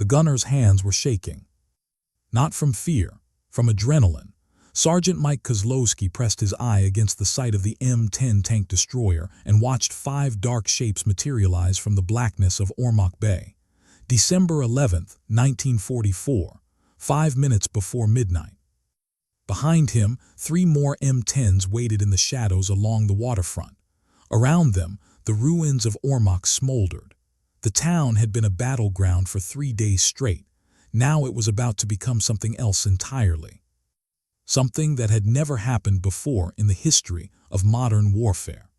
The gunner's hands were shaking. Not from fear, from adrenaline. Sergeant Mike Kozlowski pressed his eye against the sight of the M10 tank destroyer and watched 5 dark shapes materialize from the blackness of Ormoc Bay. December 11th, 1944, 5 minutes before midnight. Behind him, 3 more M10s waited in the shadows along the waterfront. Around them, the ruins of Ormoc smoldered. The town had been a battleground for 3 days straight. Now it was about to become something else entirely. Something that had never happened before in the history of modern warfare.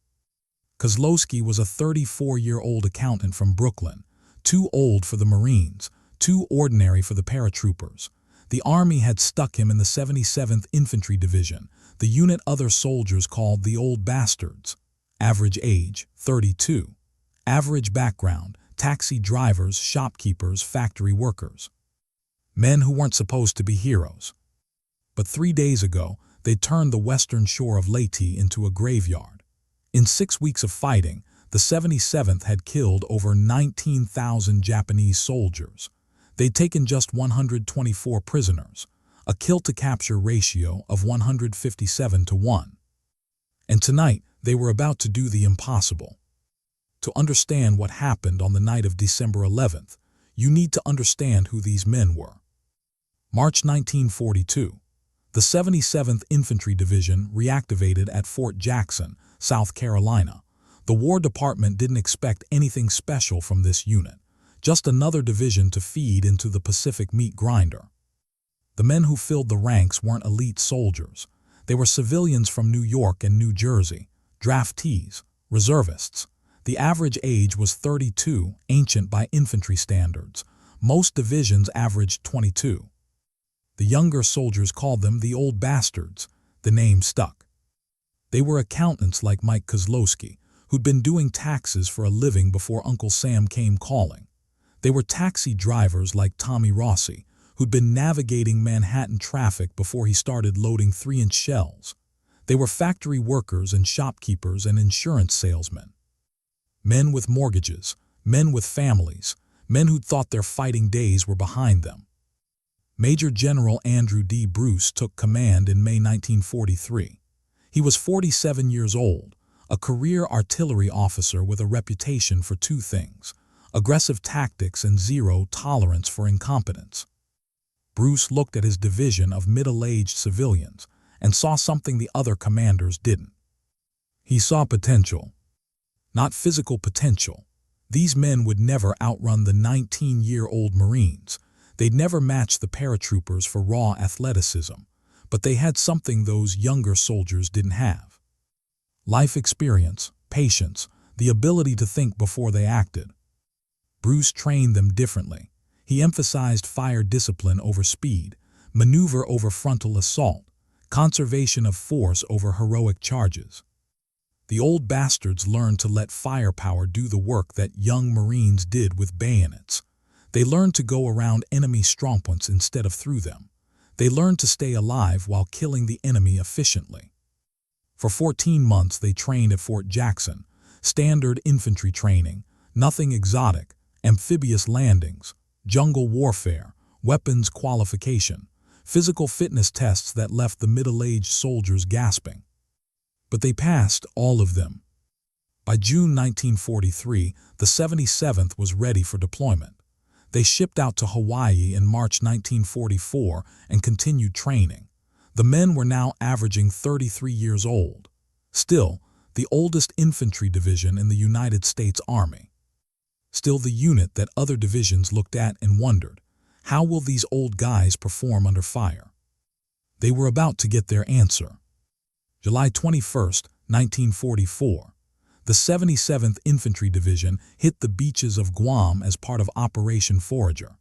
Kozlowski was a 34-year-old accountant from Brooklyn, too old for the Marines, too ordinary for the paratroopers. The Army had stuck him in the 77th Infantry Division, the unit other soldiers called the Old Bastards. Average age, 32. Average background, taxi drivers, shopkeepers, factory workers. Men who weren't supposed to be heroes. But 3 days ago, they turned the western shore of Leyte into a graveyard. In 6 weeks of fighting, the 77th had killed over 19,000 Japanese soldiers. They'd taken just 124 prisoners, a kill-to-capture ratio of 157-1. And tonight, they were about to do the impossible. To understand what happened on the night of December 11th, you need to understand who these men were. March 1942. The 77th Infantry Division reactivated at Fort Jackson, South Carolina. The War Department didn't expect anything special from this unit, just another division to feed into the Pacific meat grinder. The men who filled the ranks weren't elite soldiers. They were civilians from New York and New Jersey, draftees, reservists. The average age was 32, ancient by infantry standards. Most divisions averaged 22. The younger soldiers called them the Old Bastards. The name stuck. They were accountants like Mike Kozlowski, who'd been doing taxes for a living before Uncle Sam came calling. They were taxi drivers like Tommy Rossi, who'd been navigating Manhattan traffic before he started loading 3-inch shells. They were factory workers and shopkeepers and insurance salesmen. Men with mortgages, men with families, men who'd thought their fighting days were behind them. Major General Andrew D. Bruce took command in May 1943. He was 47 years old, a career artillery officer with a reputation for 2 things: aggressive tactics and zero tolerance for incompetence. Bruce looked at his division of middle-aged civilians and saw something the other commanders didn't. He saw potential. Not physical potential. These men would never outrun the 19-year-old Marines. They'd never match the paratroopers for raw athleticism, but they had something those younger soldiers didn't have. Life experience, patience, the ability to think before they acted. Bruce trained them differently. He emphasized fire discipline over speed, maneuver over frontal assault, conservation of force over heroic charges. The Old Bastards learned to let firepower do the work that young Marines did with bayonets. They learned to go around enemy strongpoints instead of through them. They learned to stay alive while killing the enemy efficiently. For 14 months they trained at Fort Jackson, standard infantry training, nothing exotic, amphibious landings, jungle warfare, weapons qualification, physical fitness tests that left the middle-aged soldiers gasping. But they passed all of them. By June 1943, the 77th was ready for deployment. They shipped out to Hawaii in March 1944 and continued training. The men were now averaging 33 years old. Still, the oldest infantry division in the United States Army. Still the unit that other divisions looked at and wondered, how will these old guys perform under fire? They were about to get their answer. July 21st, 1944. The 77th Infantry Division hit the beaches of Guam as part of Operation Forager.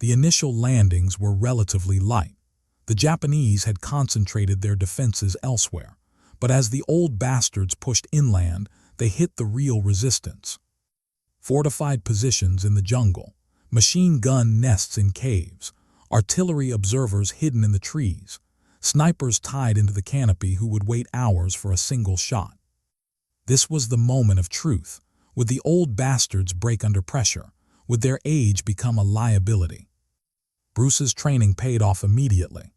The initial landings were relatively light. The Japanese had concentrated their defenses elsewhere, but as the Old Bastards pushed inland, they hit the real resistance. Fortified positions in the jungle, machine gun nests in caves, artillery observers hidden in the trees, snipers tied into the canopy who would wait hours for a single shot. This was the moment of truth. Would the Old Bastards break under pressure? would their age become a liability? Bruce's training paid off immediately.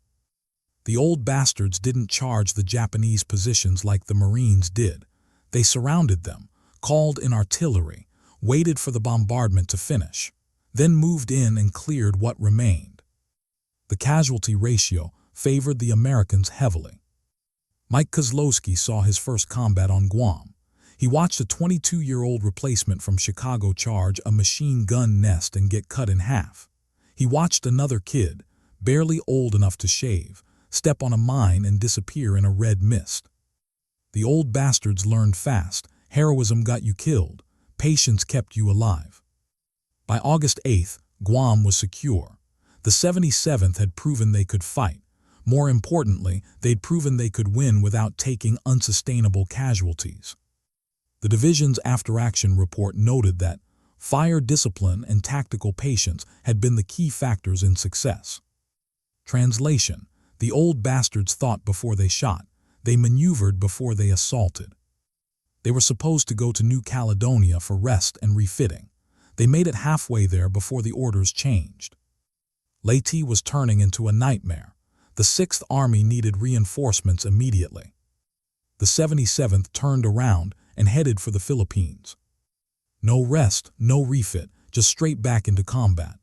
The old bastards didn't charge the Japanese positions like the Marines did. They surrounded them, called in artillery, waited for the bombardment to finish, then moved in and cleared what remained. The casualty ratio favored the Americans heavily. Mike Kozlowski saw his first combat on Guam. He watched a 22-year-old replacement from Chicago charge a machine gun nest and get cut in half. He watched another kid, barely old enough to shave, step on a mine and disappear in a red mist. The old bastards learned fast. Heroism got you killed. Patience kept you alive. By August 8th, Guam was secure. The 77th had proven they could fight. More importantly, they'd proven they could win without taking unsustainable casualties. The division's after-action report noted that fire discipline and tactical patience had been the key factors in success. Translation: the old bastards thought before they shot. They maneuvered before they assaulted. They were supposed to go to New Caledonia for rest and refitting. They made it halfway there before the orders changed. Leyte was turning into a nightmare. The 6th Army needed reinforcements immediately. The 77th turned around and headed for the Philippines. No rest, no refit, just straight back into combat.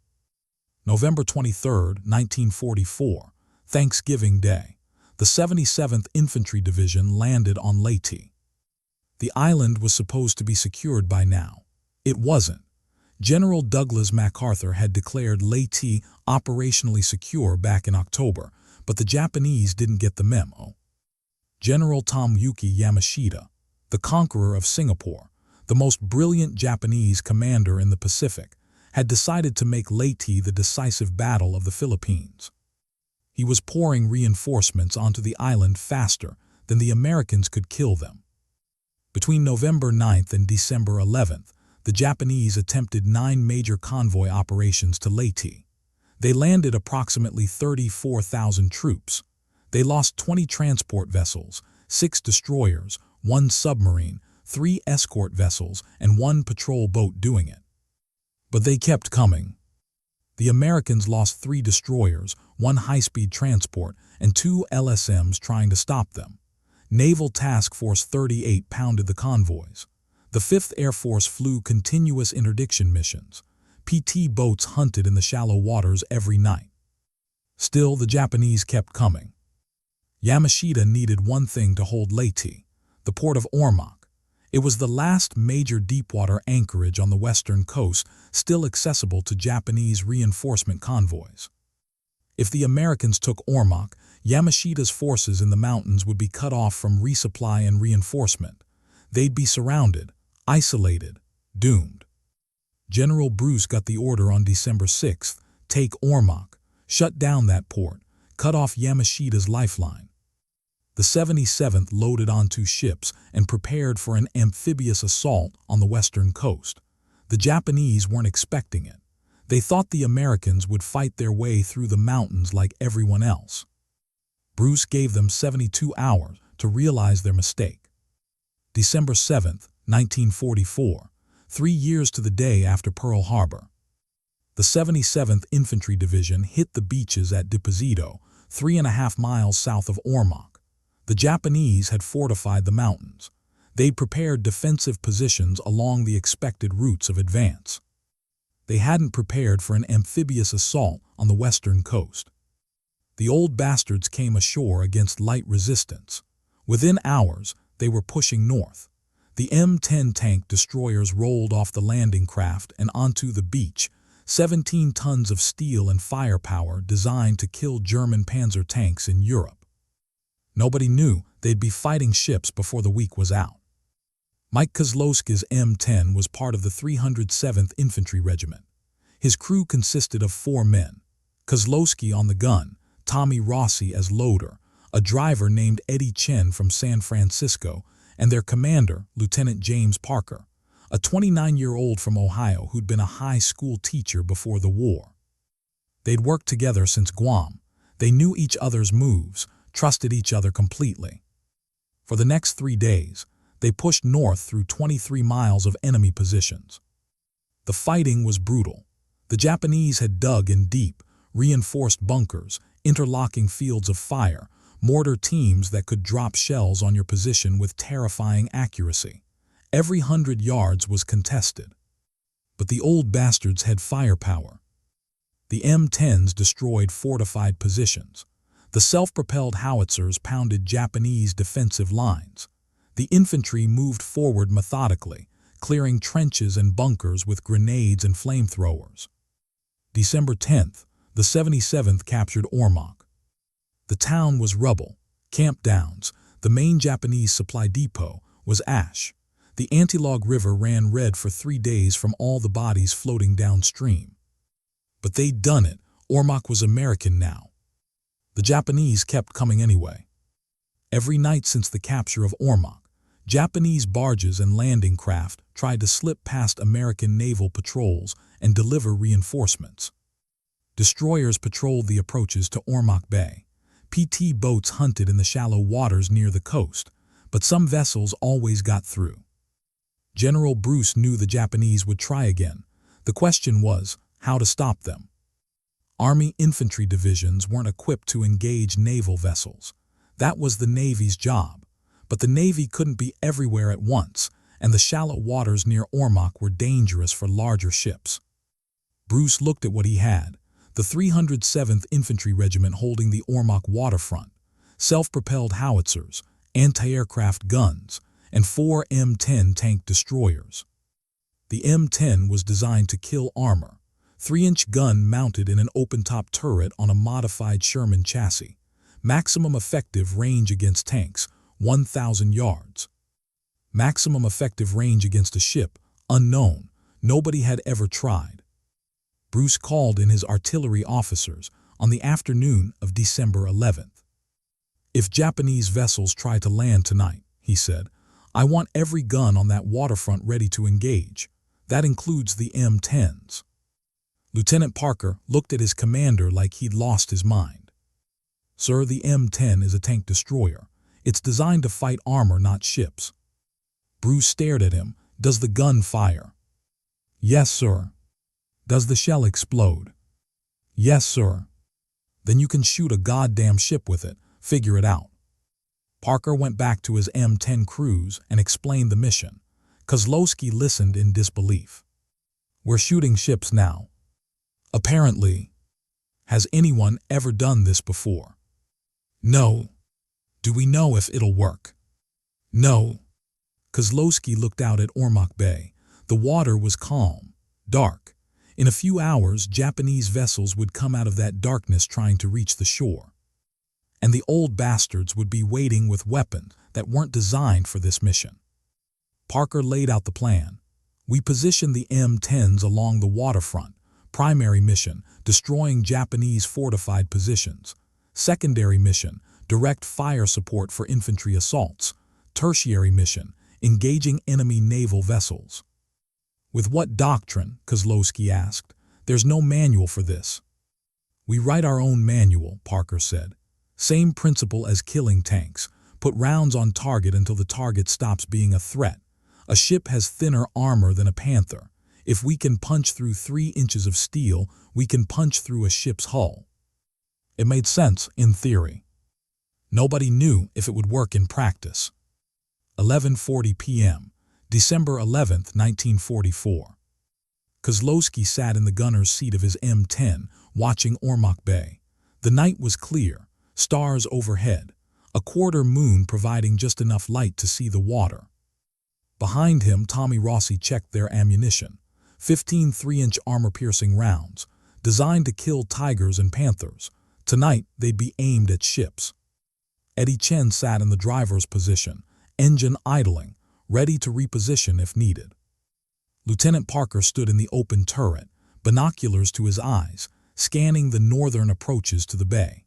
November 23, 1944, Thanksgiving Day, the 77th Infantry Division landed on Leyte. The island was supposed to be secured by now. It wasn't. General Douglas MacArthur had declared Leyte operationally secure back in October, but the Japanese didn't get the memo. General Tomoyuki Yamashita, the conqueror of Singapore, the most brilliant Japanese commander in the Pacific, had decided to make Leyte the decisive battle of the Philippines. He was pouring reinforcements onto the island faster than the Americans could kill them. Between November 9th and December 11th, the Japanese attempted 9 major convoy operations to Leyte. They landed approximately 34,000 troops. They lost 20 transport vessels, 6 destroyers, 1 submarine, 3 escort vessels, and 1 patrol boat doing it. But they kept coming. The Americans lost 3 destroyers, 1 high-speed transport, and 2 LSMs trying to stop them. Naval Task Force 38 pounded the convoys. The 5th Air Force flew continuous interdiction missions. PT boats hunted in the shallow waters every night. Still, the Japanese kept coming. Yamashita needed one thing to hold Leyte, the port of Ormoc. It was the last major deepwater anchorage on the western coast still accessible to Japanese reinforcement convoys. If the Americans took Ormoc, Yamashita's forces in the mountains would be cut off from resupply and reinforcement. They'd be surrounded, isolated, doomed. General Bruce got the order on December 6th, take Ormoc, shut down that port, cut off Yamashita's lifeline. The 77th loaded onto ships and prepared for an amphibious assault on the western coast. The Japanese weren't expecting it. They thought the Americans would fight their way through the mountains like everyone else. Bruce gave them 72 hours to realize their mistake. December 7th, 1944, 3 years to the day after Pearl Harbor. The 77th Infantry Division hit the beaches at Deposito, 3.5 miles south of Ormoc. The Japanese had fortified the mountains. They'd prepared defensive positions along the expected routes of advance. They hadn't prepared for an amphibious assault on the western coast. The old bastards came ashore against light resistance. Within hours, they were pushing north. The M10 tank destroyers rolled off the landing craft and onto the beach, 17 tons of steel and firepower designed to kill German Panzer tanks in Europe. Nobody knew they'd be fighting ships before the week was out. Mike Kozlowski's M10 was part of the 307th Infantry Regiment. His crew consisted of 4 men. Kozlowski on the gun, Tommy Rossi as loader, a driver named Eddie Chen from San Francisco, and their commander, Lieutenant James Parker, a 29-year-old from Ohio who'd been a high school teacher before the war. They'd worked together since Guam. They knew each other's moves, trusted each other completely. For the next 3 days, they pushed north through 23 miles of enemy positions. The fighting was brutal. The Japanese had dug in deep, reinforced bunkers, interlocking fields of fire, mortar teams that could drop shells on your position with terrifying accuracy. Every 100 yards was contested. But the old bastards had firepower. The M10s destroyed fortified positions. The self-propelled howitzers pounded Japanese defensive lines. The infantry moved forward methodically, clearing trenches and bunkers with grenades and flamethrowers. December 10th, the 77th captured Ormoc. The town was rubble, camp downs, the main Japanese supply depot was ash. The Antilog River ran red for 3 days from all the bodies floating downstream. But they'd done it. Ormoc was American now. The Japanese kept coming anyway. Every night since the capture of Ormoc, Japanese barges and landing craft tried to slip past American naval patrols and deliver reinforcements. Destroyers patrolled the approaches to Ormoc Bay. PT boats hunted in the shallow waters near the coast, but some vessels always got through. General Bruce knew the Japanese would try again. The question was how to stop them. Army infantry divisions weren't equipped to engage naval vessels. That was the Navy's job. But the Navy couldn't be everywhere at once, and the shallow waters near Ormoc were dangerous for larger ships. Bruce looked at what he had: the 307th Infantry Regiment holding the Ormoc waterfront, self-propelled howitzers, anti-aircraft guns, and 4 M10 tank destroyers. The M10 was designed to kill armor, 3-inch gun mounted in an open-top turret on a modified Sherman chassis, maximum effective range against tanks, 1,000 yards. Maximum effective range against a ship, unknown, nobody had ever tried. Bruce called in his artillery officers on the afternoon of December 11th. "If Japanese vessels try to land tonight," he said, "I want every gun on that waterfront ready to engage. That includes the M10s." Lieutenant Parker looked at his commander like he'd lost his mind. "Sir, the M10 is a tank destroyer. It's designed to fight armor, not ships." Bruce stared at him. "Does the gun fire?" "Yes, sir." "Does the shell explode?" "Yes, sir." "Then you can shoot a goddamn ship with it. Figure it out." Parker went back to his M10 cruise and explained the mission. Kozlowski listened in disbelief. "We're shooting ships now." "Apparently." "Has anyone ever done this before?" "No." "Do we know if it'll work?" "No." Kozlowski looked out at Ormoc Bay. The water was calm, dark. In a few hours, Japanese vessels would come out of that darkness trying to reach the shore. And the old bastards would be waiting with weapons that weren't designed for this mission. Parker laid out the plan. "We position the M10s along the waterfront. Primary mission, destroying Japanese fortified positions. Secondary mission, direct fire support for infantry assaults. Tertiary mission, engaging enemy naval vessels." "With what doctrine?" Kozlowski asked. "There's no manual for this." "We write our own manual," Parker said. "Same principle as killing tanks. Put rounds on target until the target stops being a threat. A ship has thinner armor than a Panther. If we can punch through 3 inches of steel, we can punch through a ship's hull." It made sense in theory. Nobody knew if it would work in practice. 11:40 p.m., December 11th, 1944. Kozlowski sat in the gunner's seat of his M10, watching Ormoc Bay. The night was clear, stars overhead, a quarter moon providing just enough light to see the water. Behind him, Tommy Rossi checked their ammunition. 15 3-inch armor-piercing rounds, designed to kill tigers and panthers. Tonight, they'd be aimed at ships. Eddie Chen sat in the driver's position, engine idling, ready to reposition if needed. Lieutenant Parker stood in the open turret, binoculars to his eyes, scanning the northern approaches to the bay.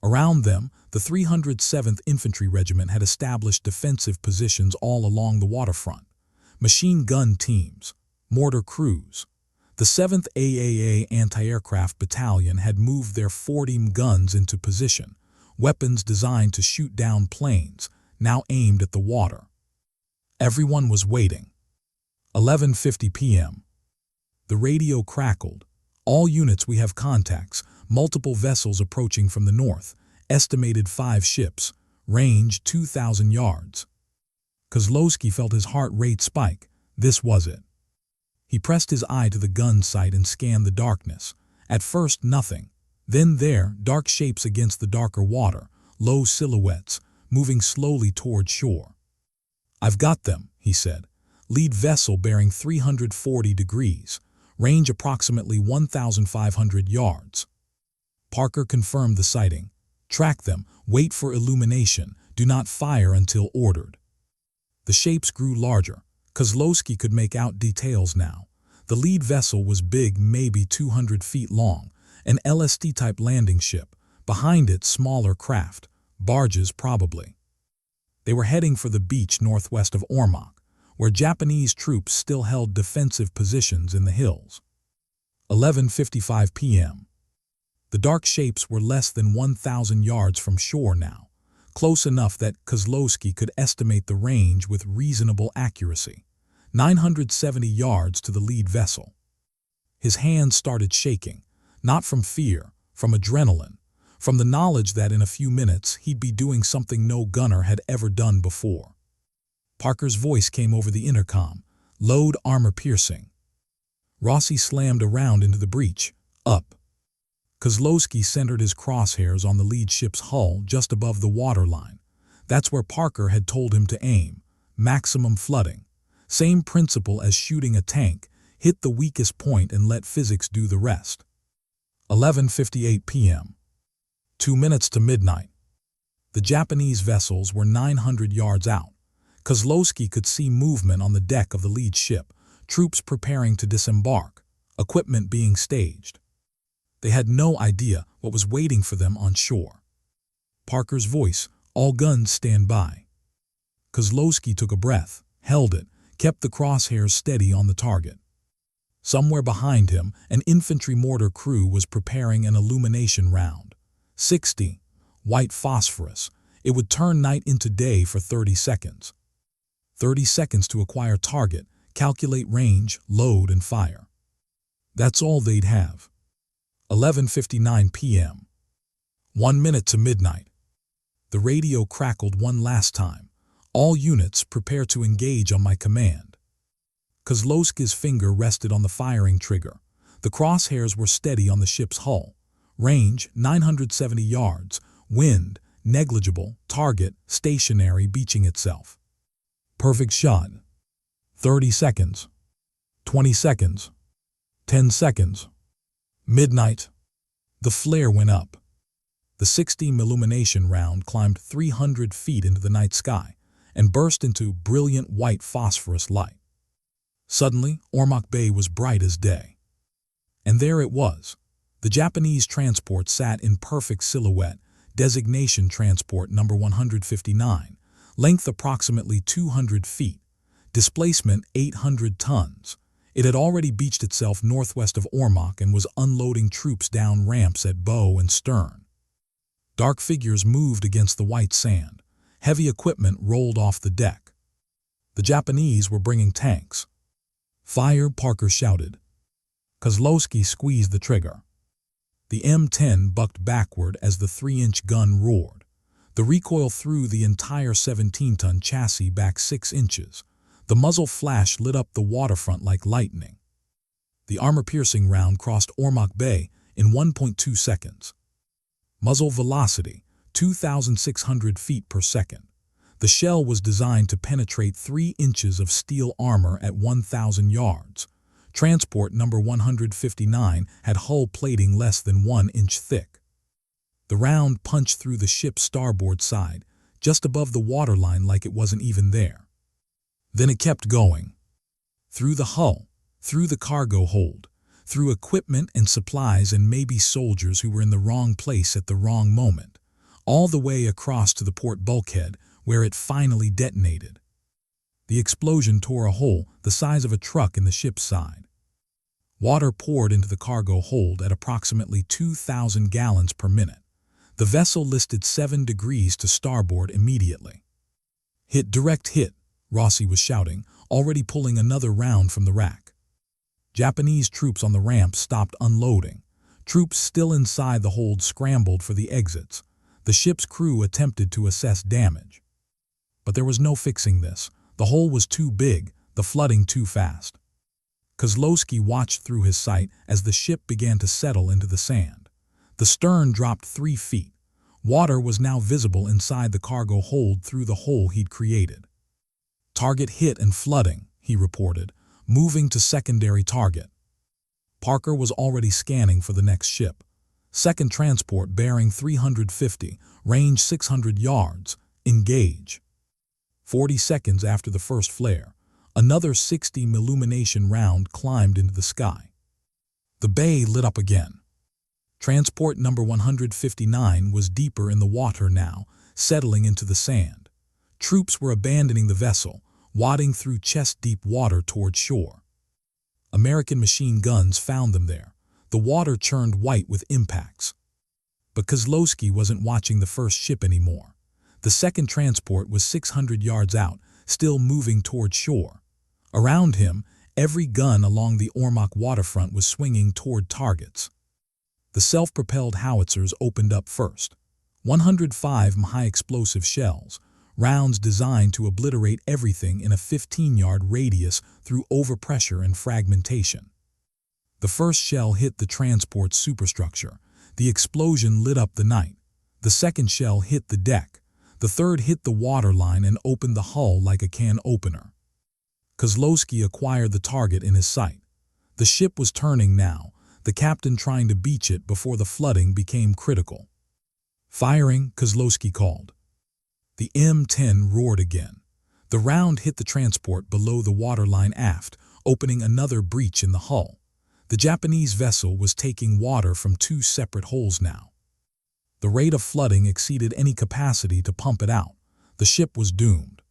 Around them, the 307th Infantry Regiment had established defensive positions all along the waterfront. Machine gun teams, mortar crews. The 7th AAA Anti-Aircraft Battalion had moved their 40 guns into position, weapons designed to shoot down planes, now aimed at the water. Everyone was waiting. 11:50 p.m. The radio crackled. "All units, we have contacts. Multiple vessels approaching from the north. Estimated 5 ships. Range 2,000 yards. Kozlowski felt his heart rate spike. This was it. He pressed his eye to the gun sight and scanned the darkness. At first, nothing. Then there, dark shapes against the darker water, low silhouettes, moving slowly toward shore. "I've got them," he said. "Lead vessel bearing 340 degrees. Range approximately 1,500 yards. Parker confirmed the sighting. "Track them. Wait for illumination. Do not fire until ordered." The shapes grew larger. Kozlowski could make out details now. The lead vessel was big, maybe 200 feet long, an LSD-type landing ship. Behind it, smaller craft, barges probably. They were heading for the beach northwest of Ormoc, where Japanese troops still held defensive positions in the hills. 11:55 p.m. The dark shapes were less than 1,000 yards from shore now, close enough that Kozlowski could estimate the range with reasonable accuracy. 970 yards to the lead vessel. His hands started shaking, not from fear, from adrenaline, from the knowledge that in a few minutes he'd be doing something no gunner had ever done before. Parker's voice came over the intercom. "Load armor-piercing." Rossi slammed around into the breach. "Up." Kozlowski centered his crosshairs on the lead ship's hull just above the waterline. That's where Parker had told him to aim. Maximum flooding. Same principle as shooting a tank. Hit the weakest point and let physics do the rest. 11:58 p.m. 2 minutes to midnight. The Japanese vessels were 900 yards out. Kozlowski could see movement on the deck of the lead ship, troops preparing to disembark, equipment being staged. They had no idea what was waiting for them on shore. Parker's voice, "All guns stand by." Kozlowski took a breath, held it, kept the crosshairs steady on the target. Somewhere behind him, an infantry mortar crew was preparing an illumination round. 60. White phosphorus. It would turn night into day for 30 seconds. 30 seconds to acquire target, calculate range, load, and fire. That's all they'd have. 11:59 p.m. 1 minute to midnight. The radio crackled one last time. "All units, prepare to engage on my command." Kozlowski's finger rested on the firing trigger. The crosshairs were steady on the ship's hull. Range, 970 yards. Wind, negligible. Target, stationary, beaching itself. Perfect shot. 30 seconds. 20 seconds. 10 seconds. Midnight. The flare went up. The 60 illumination round climbed 300 feet into the night sky and burst into brilliant white phosphorus light. Suddenly, Ormoc Bay was bright as day. And there it was. The Japanese transport sat in perfect silhouette, designation transport number 159, length approximately 200 feet, displacement 800 tons. It had already beached itself northwest of Ormoc and was unloading troops down ramps at bow and stern. Dark figures moved against the white sand. Heavy equipment rolled off the deck. The Japanese were bringing tanks. "Fire," Parker shouted. Kozlowski squeezed the trigger. The M10 bucked backward as the 3-inch gun roared. The recoil threw the entire 17-ton chassis back 6 inches. The muzzle flash lit up the waterfront like lightning. The armor-piercing round crossed Ormoc Bay in 1.2 seconds. Muzzle velocity, 2,600 feet per second. The shell was designed to penetrate 3 inches of steel armor at 1,000 yards. Transport number 159 had hull plating less than 1 inch thick. The round punched through the ship's starboard side, just above the waterline like it wasn't even there. Then it kept going. Through the hull, through the cargo hold, through equipment and supplies and maybe soldiers who were in the wrong place at the wrong moment, all the way across to the port bulkhead where it finally detonated. The explosion tore a hole the size of a truck in the ship's side. Water poured into the cargo hold at approximately 2,000 gallons per minute. The vessel listed 7 degrees to starboard immediately. "Hit, direct hit," Rossi was shouting, already pulling another round from the rack. Japanese troops on the ramp stopped unloading. Troops still inside the hold scrambled for the exits. The ship's crew attempted to assess damage. But there was no fixing this. The hole was too big, the flooding too fast. Kozlowski watched through his sight as the ship began to settle into the sand. The stern dropped 3 feet. Water was now visible inside the cargo hold through the hole he'd created. "Target hit and flooding," he reported, moving to secondary target. Parker was already scanning for the next ship. Second transport bearing 350, range 600 yards, engage. 40 seconds after the first flare, another 60 illumination round climbed into the sky. The bay lit up again. Transport number 159 was deeper in the water now, settling into the sand. Troops were abandoning the vessel, wading through chest-deep water toward shore. American machine guns found them there. The water churned white with impacts. But Kozlowski wasn't watching the first ship anymore. The second transport was 600 yards out, still moving toward shore. Around him, every gun along the Ormoc waterfront was swinging toward targets. The self-propelled howitzers opened up first. 105 high-explosive shells, rounds designed to obliterate everything in a 15-yard radius through overpressure and fragmentation. The first shell hit the transport's superstructure. The explosion lit up the night. The second shell hit the deck. The third hit the waterline and opened the hull like a can opener. Kozlowski acquired the target in his sight. The ship was turning now, the captain trying to beach it before the flooding became critical. "Firing," Kozlowski called. The M10 roared again. The round hit the transport below the waterline aft, opening another breach in the hull. The Japanese vessel was taking water from 2 separate holes now. The rate of flooding exceeded any capacity to pump it out. The ship was doomed.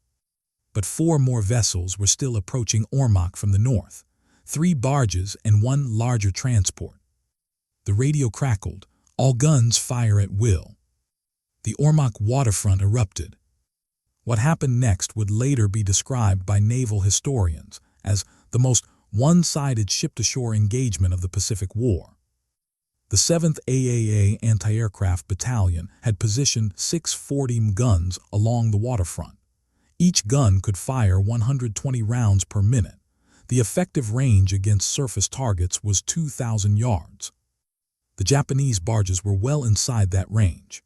But 4 more vessels were still approaching Ormoc from the north. 3 barges and 1 larger transport. The radio crackled. "All guns fire at will." The Ormoc waterfront erupted. What happened next would later be described by naval historians as the most one-sided ship-to-shore engagement of the Pacific War. The 7th AAA Anti-Aircraft Battalion had positioned 6 40 guns along the waterfront. Each gun could fire 120 rounds per minute. The effective range against surface targets was 2,000 yards. The Japanese barges were well inside that range.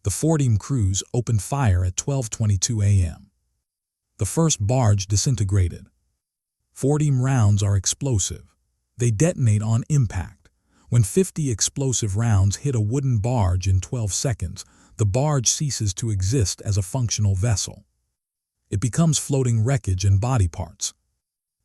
The 40 crews opened fire at 12:22 a.m. The first barge disintegrated. 40 rounds are explosive. They detonate on impact. When 50 explosive rounds hit a wooden barge in 12 seconds, the barge ceases to exist as a functional vessel. It becomes floating wreckage and body parts.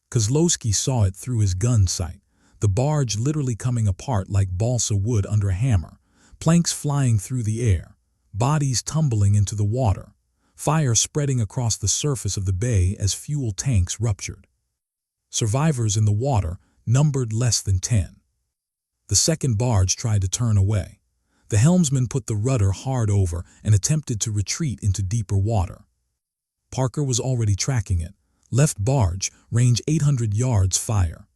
Kozlowski saw it through his gun sight, the barge literally coming apart like balsa wood under a hammer, planks flying through the air, bodies tumbling into the water, fire spreading across the surface of the bay as fuel tanks ruptured. Survivors in the water numbered less than 10. The second barge tried to turn away. The helmsman put the rudder hard over and attempted to retreat into deeper water. Parker was already tracking it. Left barge, range 800 yards, fire.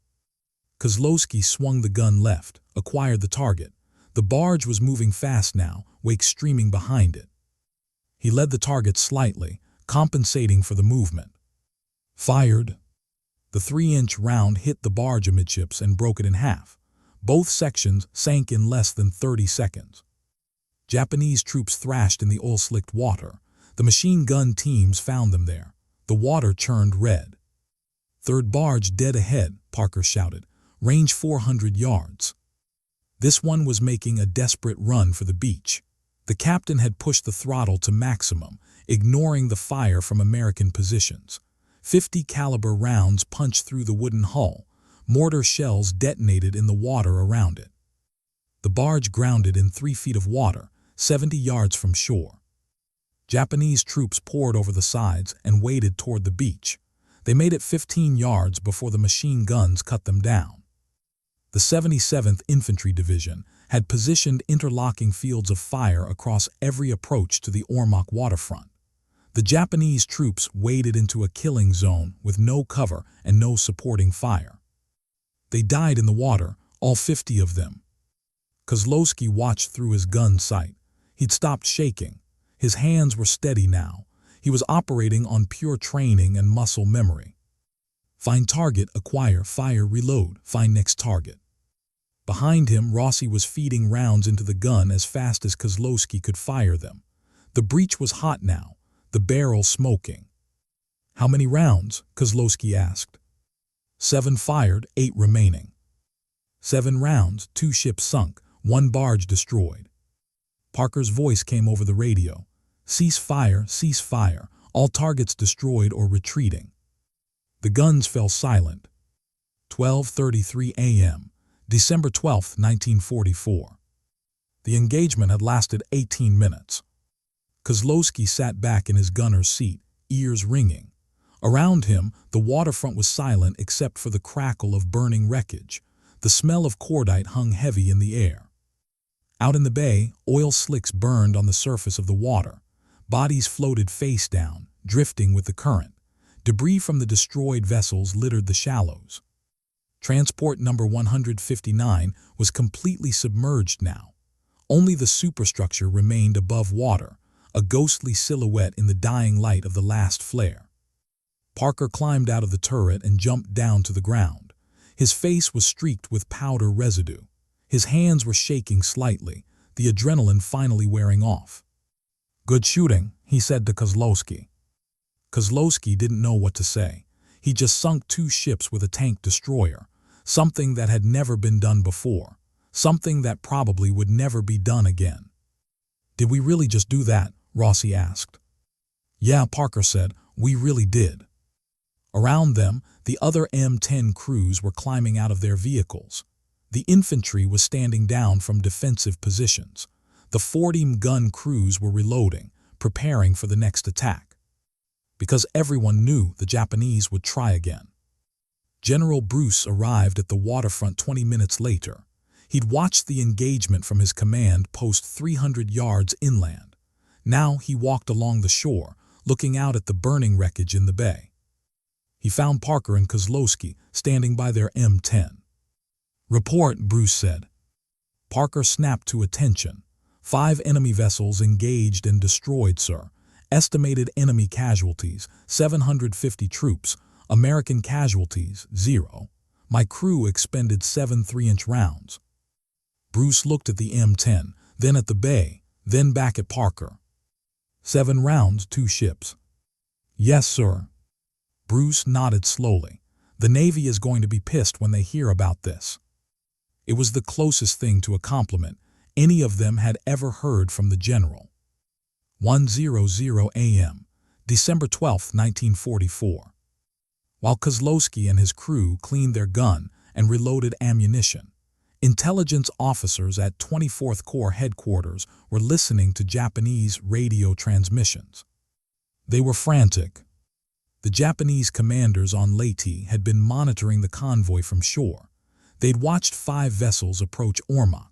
Kozlowski swung the gun left, acquired the target. The barge was moving fast now, wake streaming behind it. He led the target slightly, compensating for the movement. Fired. The 3-inch round hit the barge amidships and broke it in half. Both sections sank in less than 30 seconds. Japanese troops thrashed in the oil-slicked water. The machine gun teams found them there. The water churned red. "Third barge dead ahead," Parker shouted. "Range 400 yards." This one was making a desperate run for the beach. The captain had pushed the throttle to maximum, ignoring the fire from American positions. 50 caliber rounds punched through the wooden hull. Mortar shells detonated in the water around it. The barge grounded in 3 feet of water, 70 yards from shore. Japanese troops poured over the sides and waded toward the beach. They made it 15 yards before the machine guns cut them down. The 77th Infantry Division had positioned interlocking fields of fire across every approach to the Ormoc waterfront. The Japanese troops waded into a killing zone with no cover and no supporting fire. They died in the water, all 50 of them. Kozlowski watched through his gun sight. He'd stopped shaking. His hands were steady now. He was operating on pure training and muscle memory. Find target, acquire, fire, reload, find next target. Behind him, Rossi was feeding rounds into the gun as fast as Kozlowski could fire them. The breech was hot now, the barrel smoking. How many rounds? Kozlowski asked. 7 fired, 8 remaining. 7 rounds, 2 ships sunk, 1 barge destroyed. Parker's voice came over the radio. Cease fire, cease fire, all targets destroyed or retreating. The guns fell silent. 12:33 a.m., December 12, 1944. The engagement had lasted 18 minutes. Kozlowski sat back in his gunner's seat, ears ringing. Around him, the waterfront was silent except for the crackle of burning wreckage. The smell of cordite hung heavy in the air. Out in the bay, oil slicks burned on the surface of the water. Bodies floated face down, drifting with the current. Debris from the destroyed vessels littered the shallows. Transport number 159 was completely submerged now. Only the superstructure remained above water, a ghostly silhouette in the dying light of the last flare. Parker climbed out of the turret and jumped down to the ground. His face was streaked with powder residue. His hands were shaking slightly, the adrenaline finally wearing off. "Good shooting," he said to Kozlowski. Kozlowski didn't know what to say. He just sunk 2 ships with a tank destroyer, something that had never been done before, something that probably would never be done again. "Did we really just do that?" Rossi asked. "Yeah," Parker said, "we really did." Around them, the other M10 crews were climbing out of their vehicles. The infantry was standing down from defensive positions. The 40-gun crews were reloading, preparing for the next attack. Because everyone knew the Japanese would try again. General Bruce arrived at the waterfront 20 minutes later. He'd watched the engagement from his command post 300 yards inland. Now he walked along the shore, looking out at the burning wreckage in the bay. He found Parker and Kozlowski standing by their M10. "Report," Bruce said. Parker snapped to attention. 5 enemy vessels engaged and destroyed, sir. Estimated enemy casualties, 750 troops. American casualties, 0. My crew expended 7 3-inch rounds. Bruce looked at the M10, then at the bay, then back at Parker. 7 rounds, 2 ships. Yes, sir. Bruce nodded slowly. The Navy is going to be pissed when they hear about this. It was the closest thing to a compliment any of them had ever heard from the general. 1:00 a.m., December 12, 1944. While Kozlowski and his crew cleaned their gun and reloaded ammunition, intelligence officers at 24th Corps headquarters were listening to Japanese radio transmissions. They were frantic. The Japanese commanders on Leyte had been monitoring the convoy from shore. They'd watched 5 vessels approach Ormoc.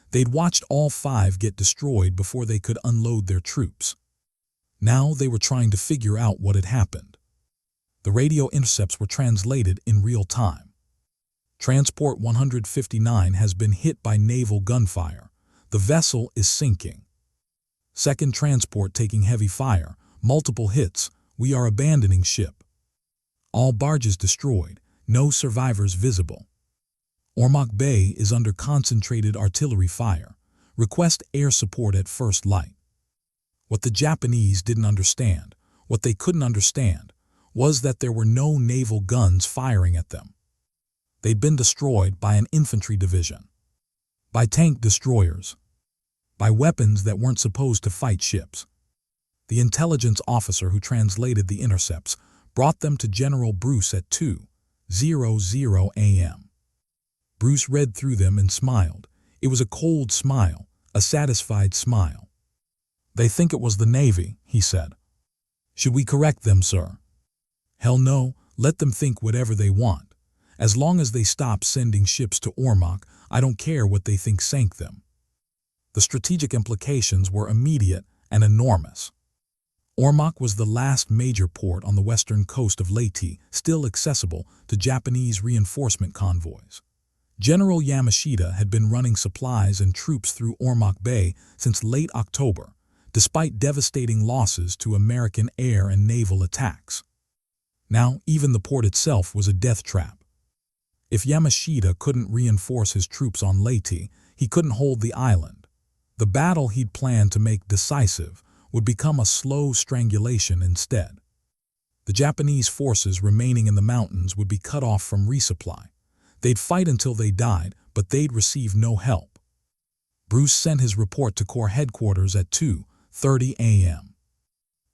They'd watched all 5 get destroyed before they could unload their troops. Now they were trying to figure out what had happened. The radio intercepts were translated in real time. Transport 159 has been hit by naval gunfire. The vessel is sinking. Second transport taking heavy fire. Multiple hits. We are abandoning ship. All barges destroyed. No survivors visible. Ormoc Bay is under concentrated artillery fire. Request air support at first light. What the Japanese didn't understand, what they couldn't understand, was that there were no naval guns firing at them. They'd been destroyed by an infantry division, by tank destroyers, by weapons that weren't supposed to fight ships. The intelligence officer who translated the intercepts brought them to General Bruce at 2:00 a.m. Bruce read through them and smiled. It was a cold smile, a satisfied smile. "They think it was the Navy," he said. "Should we correct them, sir?" "Hell no, let them think whatever they want. As long as they stop sending ships to Ormoc, I don't care what they think sank them." The strategic implications were immediate and enormous. Ormoc was the last major port on the western coast of Leyte, still accessible to Japanese reinforcement convoys. General Yamashita had been running supplies and troops through Ormoc Bay since late October, despite devastating losses to American air and naval attacks. Now, even the port itself was a death trap. If Yamashita couldn't reinforce his troops on Leyte, he couldn't hold the island. The battle he'd planned to make decisive would become a slow strangulation instead. The Japanese forces remaining in the mountains would be cut off from resupply. They'd fight until they died, but they'd receive no help. Bruce sent his report to Corps headquarters at 2:30 a.m.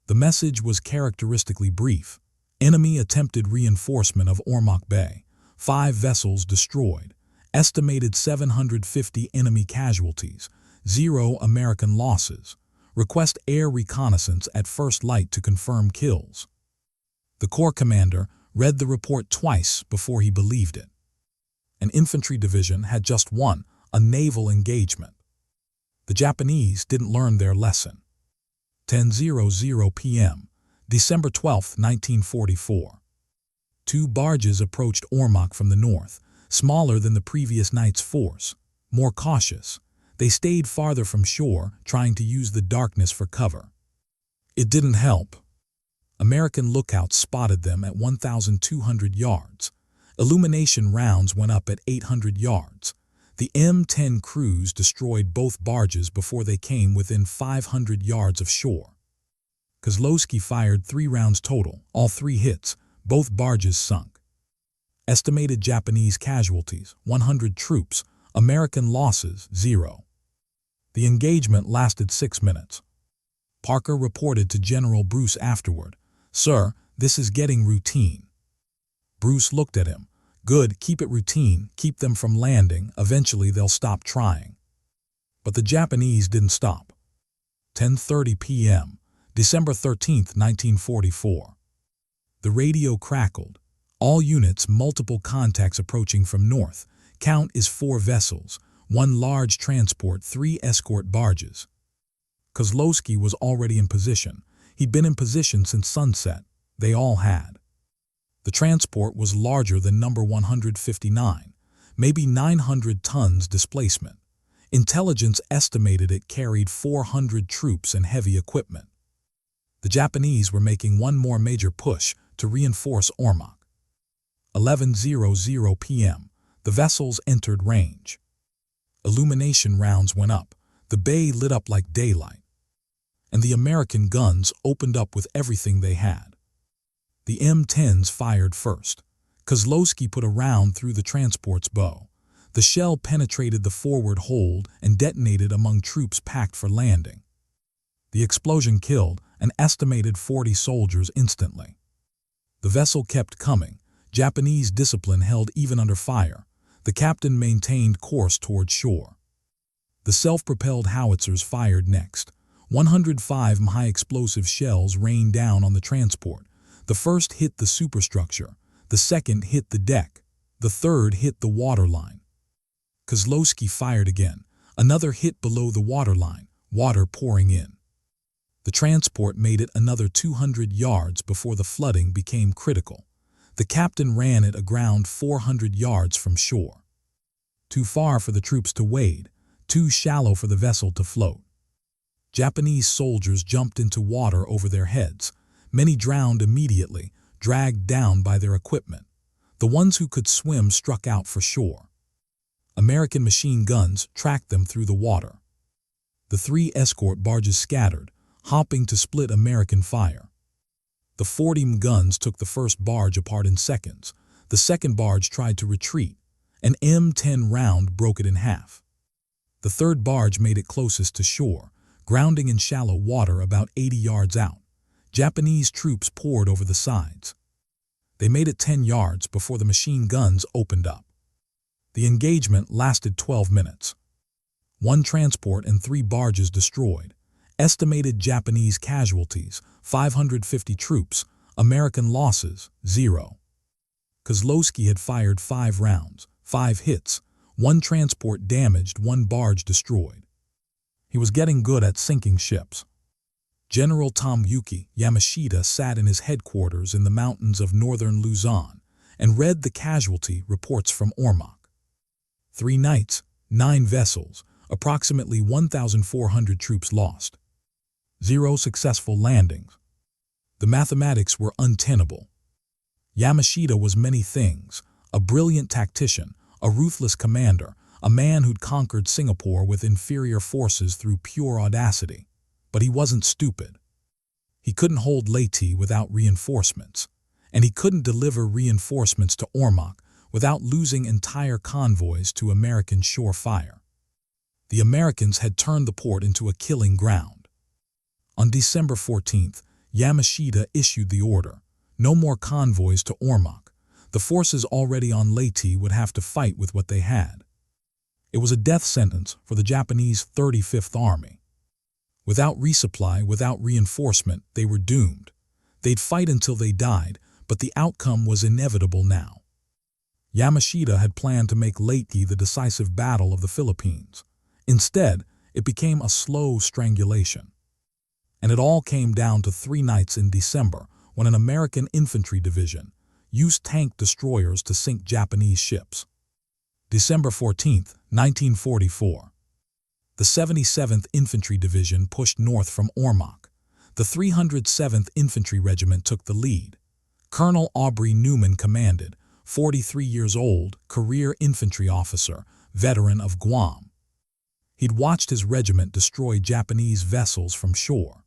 The message was characteristically brief. Enemy attempted reinforcement of Ormoc Bay. 5 vessels destroyed. Estimated 750 enemy casualties. 0 American losses. Request air reconnaissance at first light to confirm kills. The Corps commander read the report twice before he believed it. An infantry division had just won a naval engagement. The Japanese didn't learn their lesson. 10:00 p.m., December 12, 1944. 2 barges approached Ormoc from the north, smaller than the previous night's force, more cautious. They stayed farther from shore, trying to use the darkness for cover. It didn't help. American lookouts spotted them at 1,200 yards. Illumination rounds went up at 800 yards. The M10 crews destroyed both barges before they came within 500 yards of shore. Kozlowski fired 3 rounds total, all 3 hits. Both barges sunk. Estimated Japanese casualties, 100 troops. American losses, 0. The engagement lasted 6 minutes. Parker reported to General Bruce afterward, "Sir, this is getting routine." Bruce looked at him. "Good, keep it routine, keep them from landing, eventually they'll stop trying." But the Japanese didn't stop. 10:30 p.m., December 13, 1944. The radio crackled. "All units, multiple contacts approaching from north. Count is 4 vessels, 1 large transport, 3 escort barges." Kozlowski was already in position. He'd been in position since sunset. They all had. The transport was larger than number 159, maybe 900 tons displacement. Intelligence estimated it carried 400 troops and heavy equipment. The Japanese were making one more major push to reinforce Ormoc. 11:00 p.m., the vessels entered range. Illumination rounds went up. The bay lit up like daylight. And the American guns opened up with everything they had. The M10s fired first. Kozlowski put a round through the transport's bow. The shell penetrated the forward hold and detonated among troops packed for landing. The explosion killed an estimated 40 soldiers instantly. The vessel kept coming. Japanese discipline held even under fire. The captain maintained course toward shore. The self-propelled howitzers fired next. 105 high-explosive shells rained down on the transport. The first hit the superstructure. The second hit the deck. The third hit the waterline. Kozlowski fired again. Another hit below the waterline, water pouring in. The transport made it another 200 yards before the flooding became critical. The captain ran it aground 400 yards from shore. Too far for the troops to wade, too shallow for the vessel to float. Japanese soldiers jumped into water over their heads. Many drowned immediately, dragged down by their equipment. The ones who could swim struck out for shore. American machine guns tracked them through the water. The 3 escort barges scattered, hopping to split American fire. The 40 guns took the first barge apart in seconds. The second barge tried to retreat. An M10 round broke it in half. The third barge made it closest to shore, grounding in shallow water about 80 yards out. Japanese troops poured over the sides. They made it 10 yards before the machine guns opened up. The engagement lasted 12 minutes. 1 transport and 3 barges destroyed. Estimated Japanese casualties, 550 troops. American losses, 0. Kozlowski had fired 5 rounds, 5 hits. 1 transport damaged, 1 barge destroyed. He was getting good at sinking ships. General Tomoyuki Yamashita sat in his headquarters in the mountains of northern Luzon and read the casualty reports from Ormoc. 3 nights, 9 vessels, approximately 1,400 troops lost. 0 successful landings. The mathematics were untenable. Yamashita was many things: a brilliant tactician, a ruthless commander, a man who'd conquered Singapore with inferior forces through pure audacity. But he wasn't stupid. He couldn't hold Leyte without reinforcements, and he couldn't deliver reinforcements to Ormoc without losing entire convoys to American shore fire. The Americans had turned the port into a killing ground. On December 14th, Yamashita issued the order: no more convoys to Ormoc. The forces already on Leyte would have to fight with what they had. It was a death sentence for the Japanese 35th Army. Without resupply, without reinforcement, they were doomed. They'd fight until they died, but the outcome was inevitable now. Yamashita had planned to make Leyte the decisive battle of the Philippines. Instead, it became a slow strangulation. And it all came down to 3 nights in December when an American Infantry Division used tank destroyers to sink Japanese ships. December 14, 1944. The 77th Infantry Division pushed north from Ormoc. The 307th Infantry Regiment took the lead. Colonel Aubrey Newman commanded, 43 years old, career infantry officer, veteran of Guam. He'd watched his regiment destroy Japanese vessels from shore.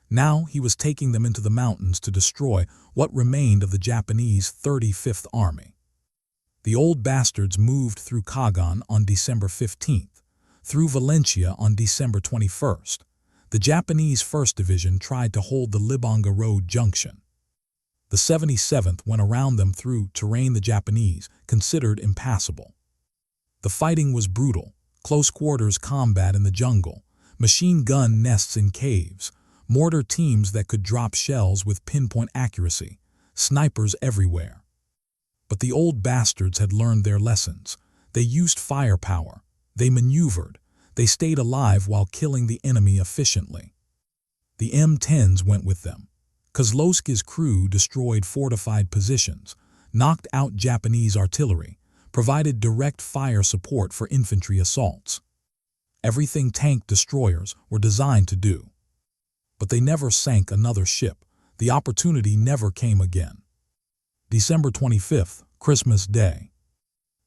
Now he was taking them into the mountains to destroy what remained of the Japanese 35th Army. The old bastards moved through Kagan on December 15th, through Valencia on December 21st. The Japanese 1st Division tried to hold the Libonga Road junction. The 77th went around them through terrain the Japanese considered impassable. The fighting was brutal: close quarters combat in the jungle, machine gun nests in caves, mortar teams that could drop shells with pinpoint accuracy, snipers everywhere. But the old bastards had learned their lessons. They used firepower, they maneuvered, they stayed alive while killing the enemy efficiently. The M10s went with them. Kozlowski's crew destroyed fortified positions, knocked out Japanese artillery, provided direct fire support for infantry assaults. Everything tank destroyers were designed to do. But they never sank another ship. The opportunity never came again. December 25th, Christmas Day.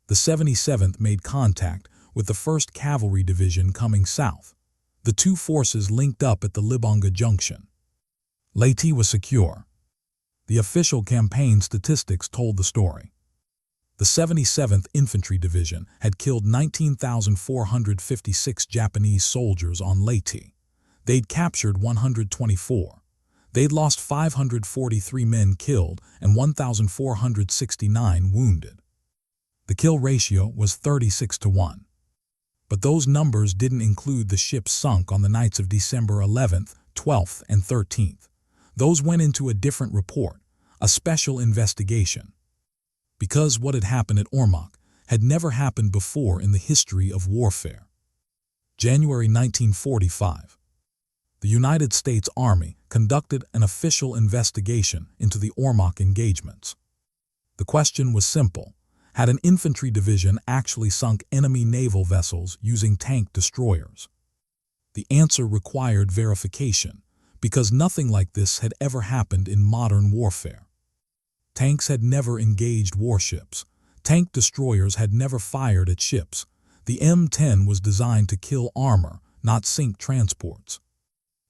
The 77th made contact with the 1st Cavalry Division coming south. The two forces linked up at the Libonga Junction. Leyte was secure. The official campaign statistics told the story. The 77th Infantry Division had killed 19,456 Japanese soldiers on Leyte. They'd captured 124. They'd lost 543 men killed and 1,469 wounded. The kill ratio was 36-1. But those numbers didn't include the ships sunk on the nights of December 11th, 12th, and 13th. Those went into a different report, a special investigation. Because what had happened at Ormoc had never happened before in the history of warfare. January 1945. The United States Army conducted an official investigation into the Ormoc engagements. The question was simple: had an infantry division actually sunk enemy naval vessels using tank destroyers? The answer required verification, because nothing like this had ever happened in modern warfare. Tanks had never engaged warships. Tank destroyers had never fired at ships. The M10 was designed to kill armor, not sink transports.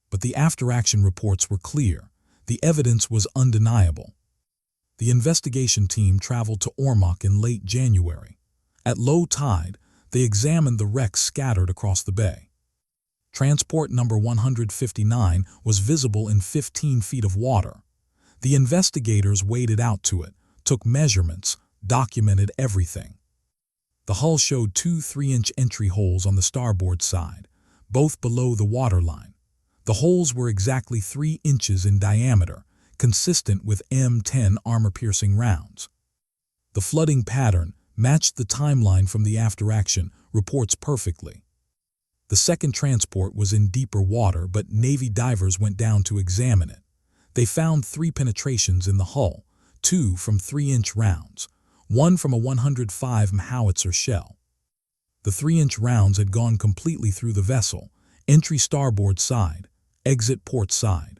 But the after-action reports were clear. The evidence was undeniable. The investigation team traveled to Ormoc in late January. At low tide, they examined the wrecks scattered across the bay. Transport number 159 was visible in 15 feet of water. The investigators waded out to it, took measurements, documented everything. The hull showed 2 3-inch entry holes on the starboard side, both below the waterline. The holes were exactly 3 inches in diameter, consistent with M10 armor-piercing rounds. The flooding pattern matched the timeline from the after-action reports perfectly. The second transport was in deeper water, but Navy divers went down to examine it. They found 3 penetrations in the hull, 2 from 3-inch rounds, 1 from a 105 howitzer shell. The 3-inch rounds had gone completely through the vessel, entry starboard side, exit port side.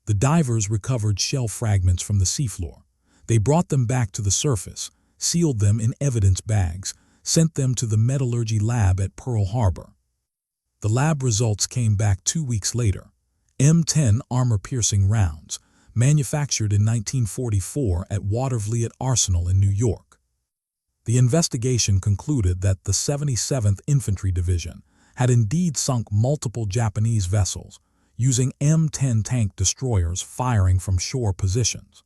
The divers recovered shell fragments from the seafloor. They brought them back to the surface, sealed them in evidence bags, sent them to the metallurgy lab at Pearl Harbor. The lab results came back 2 weeks later. M10 armor-piercing rounds, manufactured in 1944 at WWII Arsenal in New York. The investigation concluded that the 77th Infantry Division had indeed sunk multiple Japanese vessels, using M10 tank destroyers firing from shore positions.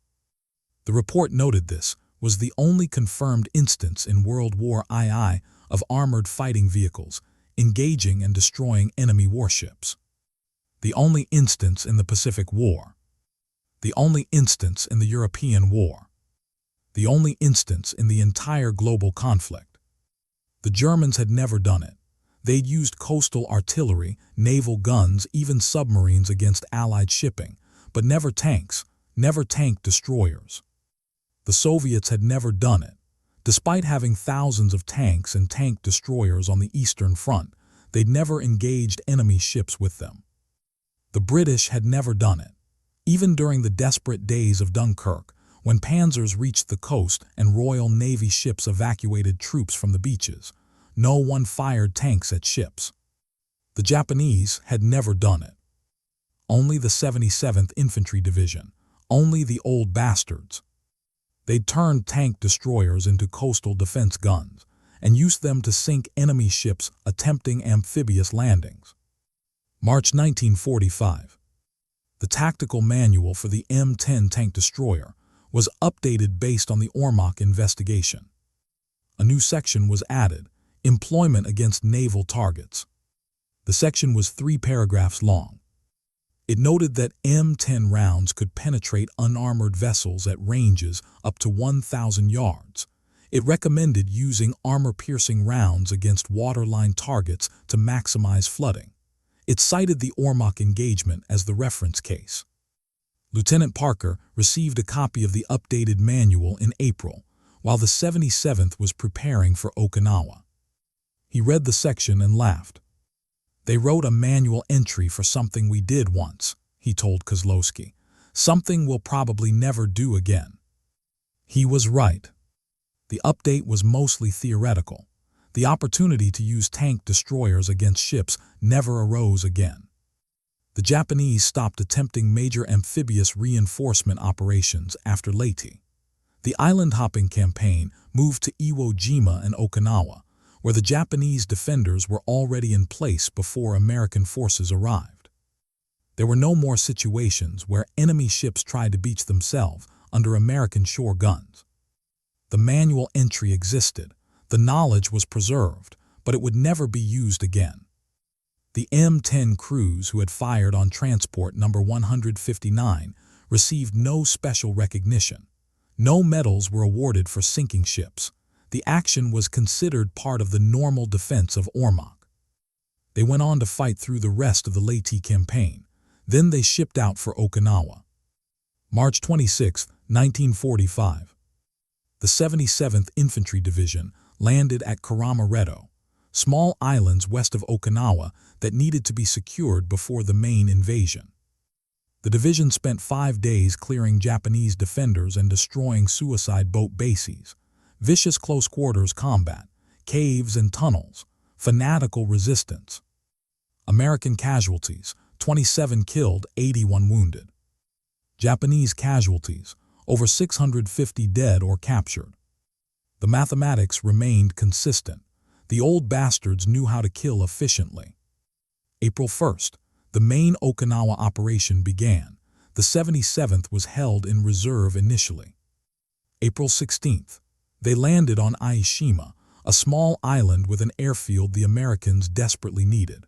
The report noted this was the only confirmed instance in World War II of armored fighting vehicles engaging and destroying enemy warships. The only instance in the Pacific War. The only instance in the European War. The only instance in the entire global conflict. The Germans had never done it. They'd used coastal artillery, naval guns, even submarines against Allied shipping, but never tanks, never tank destroyers. The Soviets had never done it. Despite having thousands of tanks and tank destroyers on the Eastern Front, they'd never engaged enemy ships with them. The British had never done it. Even during the desperate days of Dunkirk, when panzers reached the coast and Royal Navy ships evacuated troops from the beaches, no one fired tanks at ships. The Japanese had never done it. Only the 77th Infantry Division, only the old bastards. They'd turned tank destroyers into coastal defense guns and used them to sink enemy ships attempting amphibious landings. March 1945. The tactical manual for the M10 tank destroyer was updated based on the Ormoc investigation. A new section was added, Employment against naval targets. The section was 3 paragraphs long. It noted that M10 rounds could penetrate unarmored vessels at ranges up to 1,000 yards. It recommended using armor-piercing rounds against waterline targets to maximize flooding. It cited the Ormoc engagement as the reference case. Lieutenant Parker received a copy of the updated manual in April, while the 77th was preparing for Okinawa. He read the section and laughed. "They wrote a manual entry for something we did once," he told Kozlowski. "Something we'll probably never do again." He was right. The update was mostly theoretical. The opportunity to use tank destroyers against ships never arose again. The Japanese stopped attempting major amphibious reinforcement operations after Leyte. The island-hopping campaign moved to Iwo Jima and Okinawa, where the Japanese defenders were already in place before American forces arrived. There were no more situations where enemy ships tried to beach themselves under American shore guns. The manual entry existed, the knowledge was preserved, but it would never be used again. The M10 crews who had fired on transport number 159 received no special recognition. No medals were awarded for sinking ships. The action was considered part of the normal defense of Ormoc. They went on to fight through the rest of the Leyte campaign. Then they shipped out for Okinawa. March 26, 1945. The 77th Infantry Division landed at Karamaretto, small islands west of Okinawa that needed to be secured before the main invasion. The division spent 5 days clearing Japanese defenders and destroying suicide boat bases. Vicious close-quarters combat, caves and tunnels, fanatical resistance. American casualties, 27 killed, 81 wounded. Japanese casualties, over 650 dead or captured. The mathematics remained consistent. The old bastards knew how to kill efficiently. April 1st, the main Okinawa operation began. The 77th was held in reserve initially. April 16th. They landed on Aishima, a small island with an airfield the Americans desperately needed.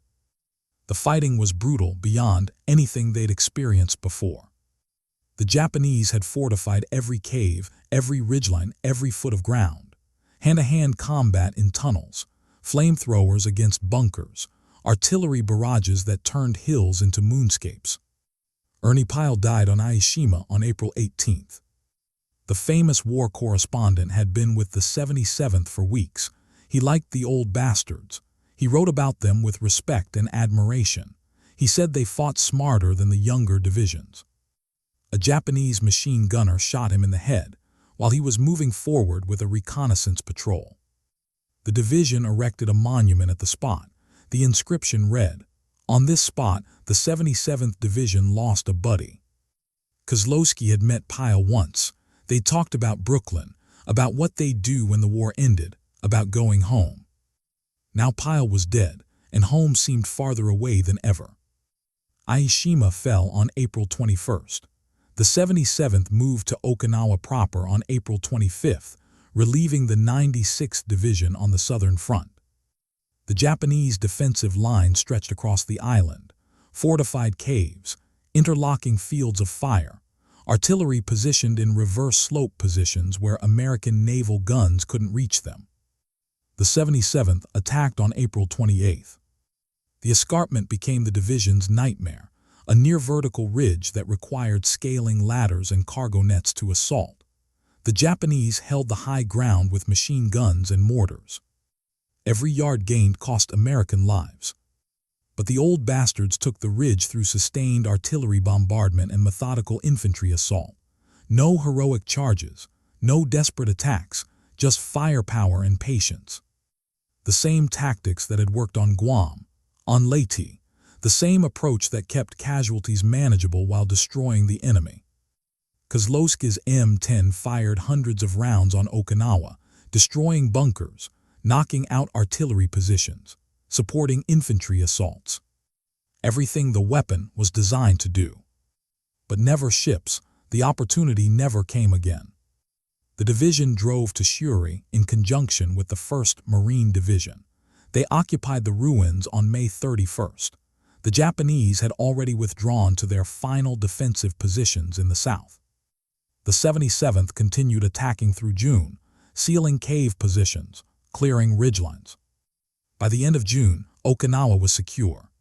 The fighting was brutal beyond anything they'd experienced before. The Japanese had fortified every cave, every ridgeline, every foot of ground. Hand-to-hand combat in tunnels, flamethrowers against bunkers, artillery barrages that turned hills into moonscapes. Ernie Pyle died on Aishima on April 18th. The famous war correspondent had been with the 77th for weeks. He liked the old bastards. He wrote about them with respect and admiration. He said they fought smarter than the younger divisions. A Japanese machine gunner shot him in the head while he was moving forward with a reconnaissance patrol. The division erected a monument at the spot. The inscription read, "On this spot, the 77th Division lost a buddy." Kozlowski had met Pyle once. They talked about Brooklyn, about what they'd do when the war ended, about going home. Now Pyle was dead, and home seemed farther away than ever. Aishima fell on April 21st. The 77th moved to Okinawa proper on April 25th, relieving the 96th Division on the southern front. The Japanese defensive line stretched across the island, fortified caves, interlocking fields of fire, artillery positioned in reverse slope positions where American naval guns couldn't reach them. The 77th attacked on April 28th. The escarpment became the division's nightmare, a near-vertical ridge that required scaling ladders and cargo nets to assault. The Japanese held the high ground with machine guns and mortars. Every yard gained cost American lives. But the old bastards took the ridge through sustained artillery bombardment and methodical infantry assault. No heroic charges, no desperate attacks, just firepower and patience. The same tactics that had worked on Guam, on Leyte, the same approach that kept casualties manageable while destroying the enemy. Kozlowski's M10 fired hundreds of rounds on Okinawa, destroying bunkers, knocking out artillery positions, supporting infantry assaults. Everything the weapon was designed to do. But never ships, the opportunity never came again. The division drove to Shuri in conjunction with the 1st Marine Division. They occupied the ruins on May 31st. The Japanese had already withdrawn to their final defensive positions in the south. The 77th continued attacking through June, sealing cave positions, clearing ridgelines. By the end of June, Okinawa was secure.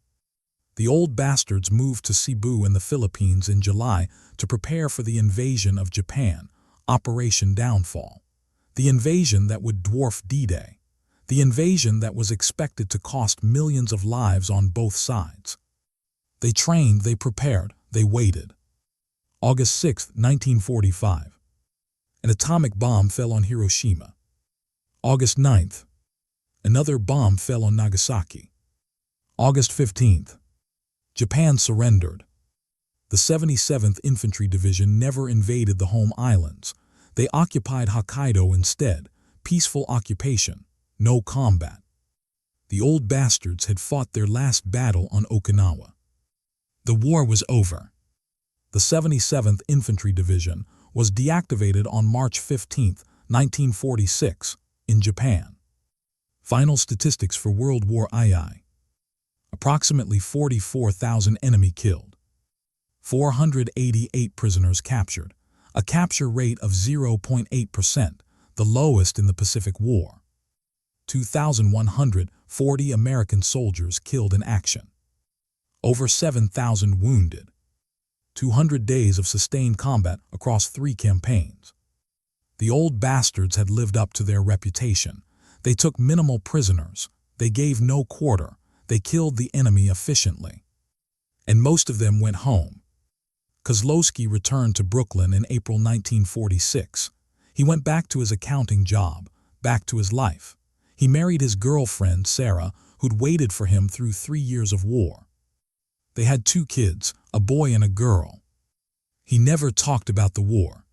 The old bastards moved to Cebu in the Philippines in July to prepare for the invasion of Japan, Operation Downfall. The invasion that would dwarf D-Day. The invasion that was expected to cost millions of lives on both sides. They trained, they prepared, they waited. August 6, 1945. An atomic bomb fell on Hiroshima. August 9th. Another bomb fell on Nagasaki. August 15th. Japan surrendered. The 77th Infantry Division never invaded the home islands. They occupied Hokkaido instead, peaceful occupation, no combat. The old bastards had fought their last battle on Okinawa. The war was over. The 77th Infantry Division was deactivated on March 15, 1946, in Japan. Final statistics for World War II. Approximately 44,000 enemy killed. 488 prisoners captured, a capture rate of 0.8%, the lowest in the Pacific War. 2,140 American soldiers killed in action. Over 7,000 wounded. 200 days of sustained combat across 3 campaigns. The old bastards had lived up to their reputation. They took minimal prisoners. They gave no quarter. They killed the enemy efficiently. And most of them went home. Kozlowski returned to Brooklyn in April 1946. He went back to his accounting job, back to his life. He married his girlfriend, Sarah, who'd waited for him through 3 years of war. They had 2 kids, a boy and a girl. He never talked about the war.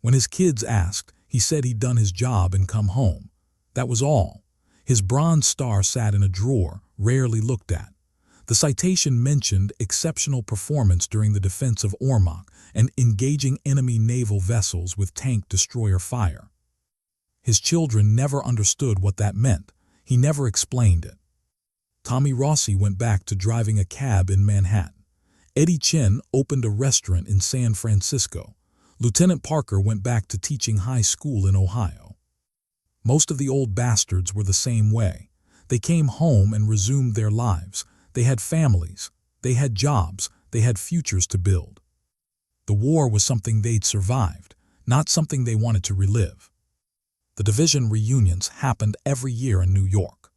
When his kids asked, he said he'd done his job and come home. That was all. His Bronze Star sat in a drawer, rarely looked at. The citation mentioned exceptional performance during the defense of Ormoc and engaging enemy naval vessels with tank destroyer fire. His children never understood what that meant. He never explained it. Tommy Rossi went back to driving a cab in Manhattan. Eddie Chen opened a restaurant in San Francisco. Lieutenant Parker went back to teaching high school in Ohio. Most of the old bastards were the same way. They came home and resumed their lives. They had families. They had jobs. They had futures to build. The war was something they'd survived, not something they wanted to relive. The division reunions happened every year in New York.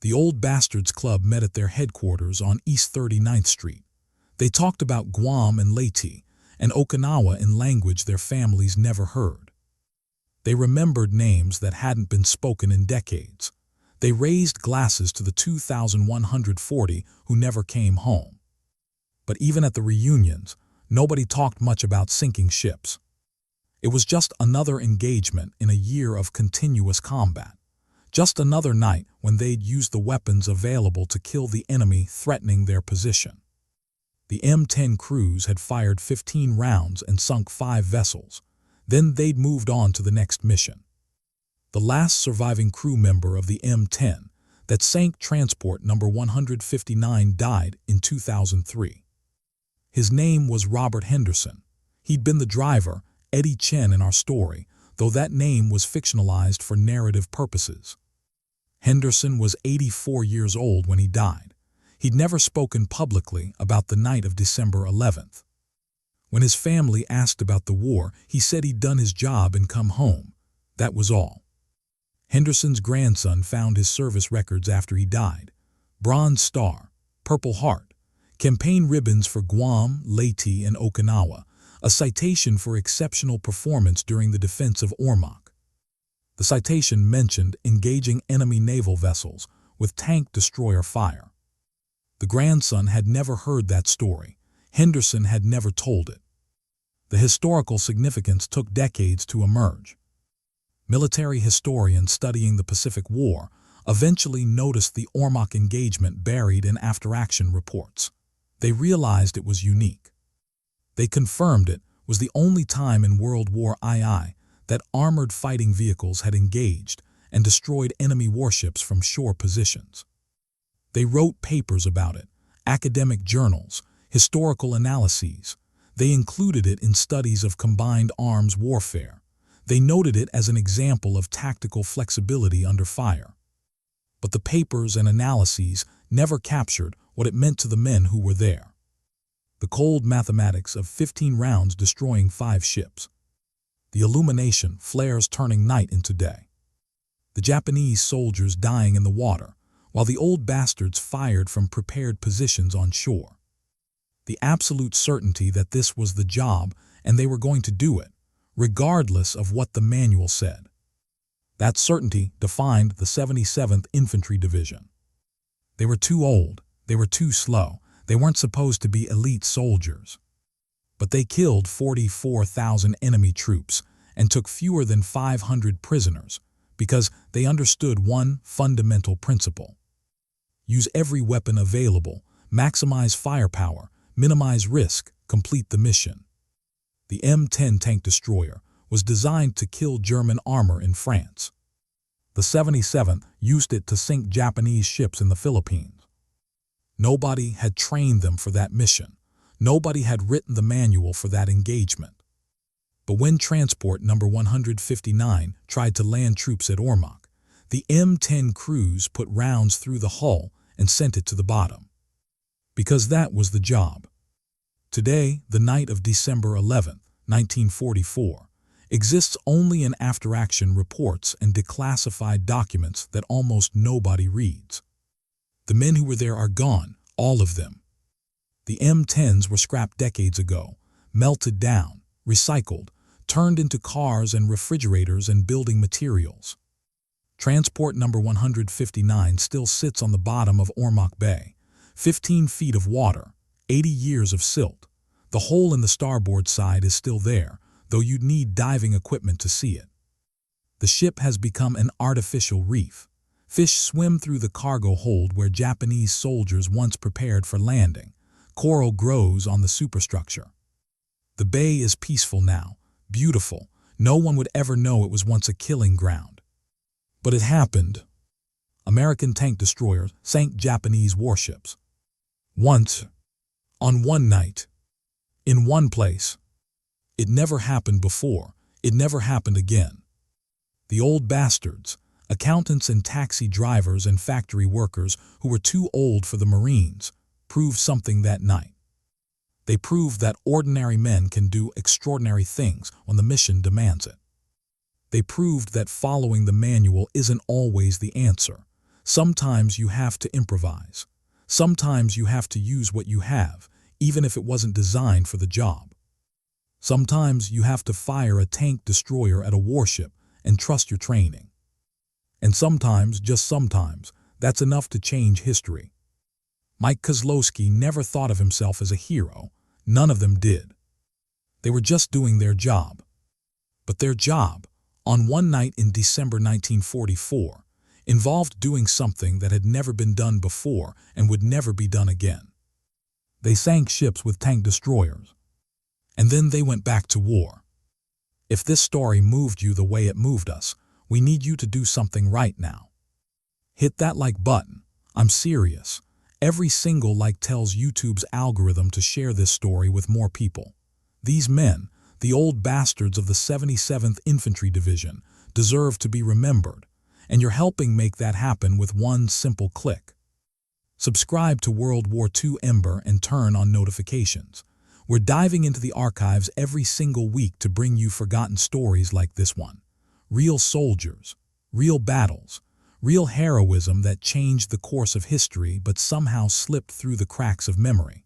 The Old Bastards Club met at their headquarters on East 39th Street. They talked about Guam and Leyte and Okinawa in language their families never heard. They remembered names that hadn't been spoken in decades. They raised glasses to the 2,140 who never came home. But even at the reunions, nobody talked much about sinking ships. It was just another engagement in a year of continuous combat. Just another night when they'd used the weapons available to kill the enemy threatening their position. The M10 crews had fired 15 rounds and sunk 5 vessels. Then they'd moved on to the next mission. The last surviving crew member of the M10, that sank transport number 159, died in 2003. His name was Robert Henderson. He'd been the driver, Eddie Chen, in our story, though that name was fictionalized for narrative purposes. Henderson was 84 years old when he died. He'd never spoken publicly about the night of December 11th. When his family asked about the war, he said he'd done his job and come home. That was all. Henderson's grandson found his service records after he died. Bronze Star, Purple Heart, campaign ribbons for Guam, Leyte, and Okinawa, a citation for exceptional performance during the defense of Ormoc. The citation mentioned engaging enemy naval vessels with tank destroyer fire. The grandson had never heard that story. Henderson had never told it. The historical significance took decades to emerge. Military historians studying the Pacific War eventually noticed the Ormoc engagement buried in after-action reports. They realized it was unique. They confirmed it was the only time in World War II that armored fighting vehicles had engaged and destroyed enemy warships from shore positions. They wrote papers about it, academic journals, historical analyses. They included it in studies of combined arms warfare. They noted it as an example of tactical flexibility under fire. But the papers and analyses never captured what it meant to the men who were there. The cold mathematics of 15 rounds destroying 5 ships. The illumination, flares turning night into day. The Japanese soldiers dying in the water, while the old bastards fired from prepared positions on shore. The absolute certainty that this was the job and they were going to do it, regardless of what the manual said. That certainty defined the 77th Infantry Division. They were too old, they were too slow, they weren't supposed to be elite soldiers. But they killed 44,000 enemy troops and took fewer than 500 prisoners because they understood one fundamental principle. Use every weapon available, maximize firepower, minimize risk, complete the mission. The M10 tank destroyer was designed to kill German armor in France. The 77th used it to sink Japanese ships in the Philippines. Nobody had trained them for that mission. Nobody had written the manual for that engagement. But when transport number 159 tried to land troops at Ormoc, the M10 crews put rounds through the hull and sent it to the bottom. Because that was the job. Today, the night of December 11, 1944, exists only in after-action reports and declassified documents that almost nobody reads. The men who were there are gone, all of them. The M10s were scrapped decades ago, melted down, recycled, turned into cars and refrigerators and building materials. Transport number 159 still sits on the bottom of Ormoc Bay, 15 feet of water, 80 years of silt. The hole in the starboard side is still there, though you'd need diving equipment to see it. The ship has become an artificial reef. Fish swim through the cargo hold where Japanese soldiers once prepared for landing. Coral grows on the superstructure. The bay is peaceful now, beautiful. No one would ever know it was once a killing ground. But it happened. American tank destroyers sank Japanese warships. Once, on one night, in one place. It never happened before. It never happened again. The Old Bastards, Accountants and taxi drivers and factory workers who were too old for the Marines proved something that night. They proved that ordinary men can do extraordinary things when the mission demands it. They proved that following the manual isn't always the answer. Sometimes you have to improvise. Sometimes you have to use what you have, even if it wasn't designed for the job. Sometimes you have to fire a tank destroyer at a warship and trust your training. And sometimes, just sometimes, that's enough to change history. Mike Kozlowski never thought of himself as a hero. None of them did. They were just doing their job. But their job, on one night in December 1944, involved doing something that had never been done before and would never be done again. They sank ships with tank destroyers. And then they went back to war. If this story moved you the way it moved us, we need you to do something right now. Hit that like button. I'm serious. Every single like tells YouTube's algorithm to share this story with more people. These men, the old bastards of the 77th Infantry Division, deserve to be remembered, and you're helping make that happen with one simple click. Subscribe to World War II Ember and turn on notifications. We're diving into the archives every single week to bring you forgotten stories like this one. Real soldiers, real battles, real heroism that changed the course of history but somehow slipped through the cracks of memory.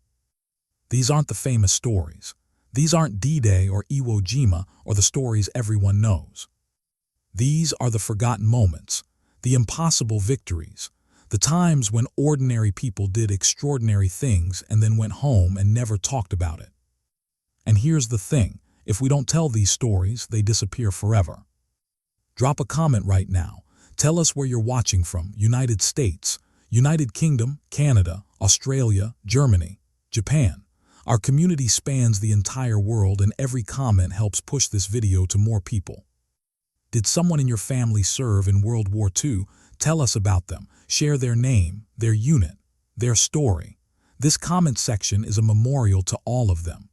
These aren't the famous stories. These aren't D-Day or Iwo Jima or the stories everyone knows. These are the forgotten moments, the impossible victories, the times when ordinary people did extraordinary things and then went home and never talked about it. And here's the thing, if we don't tell these stories, they disappear forever. Drop a comment right now. Tell us where you're watching from: United States, United Kingdom, Canada, Australia, Germany, Japan. Our community spans the entire world and every comment helps push this video to more people. Did someone in your family serve in World War II? Tell us about them. Share their name, their unit, their story. This comment section is a memorial to all of them.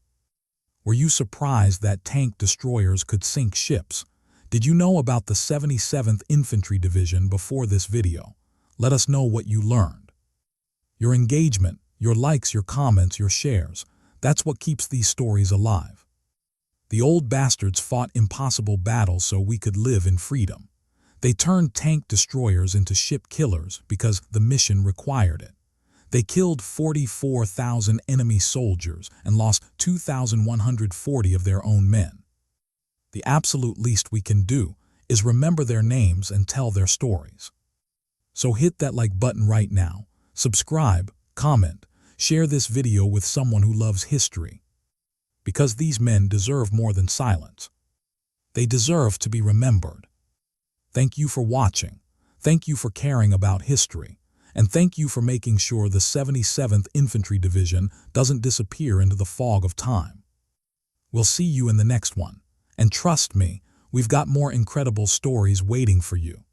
Were you surprised that tank destroyers could sink ships? Did you know about the 77th Infantry Division before this video? Let us know what you learned. Your engagement, your likes, your comments, your shares, that's what keeps these stories alive. The old bastards fought impossible battles so we could live in freedom. They turned tank destroyers into ship killers because the mission required it. They killed 44,000 enemy soldiers and lost 2,140 of their own men. The absolute least we can do is remember their names and tell their stories. So hit that like button right now, subscribe, comment, share this video with someone who loves history. Because these men deserve more than silence. They deserve to be remembered. Thank you for watching. Thank you for caring about history. And thank you for making sure the 77th Infantry Division doesn't disappear into the fog of time. We'll see you in the next one. And trust me, we've got more incredible stories waiting for you.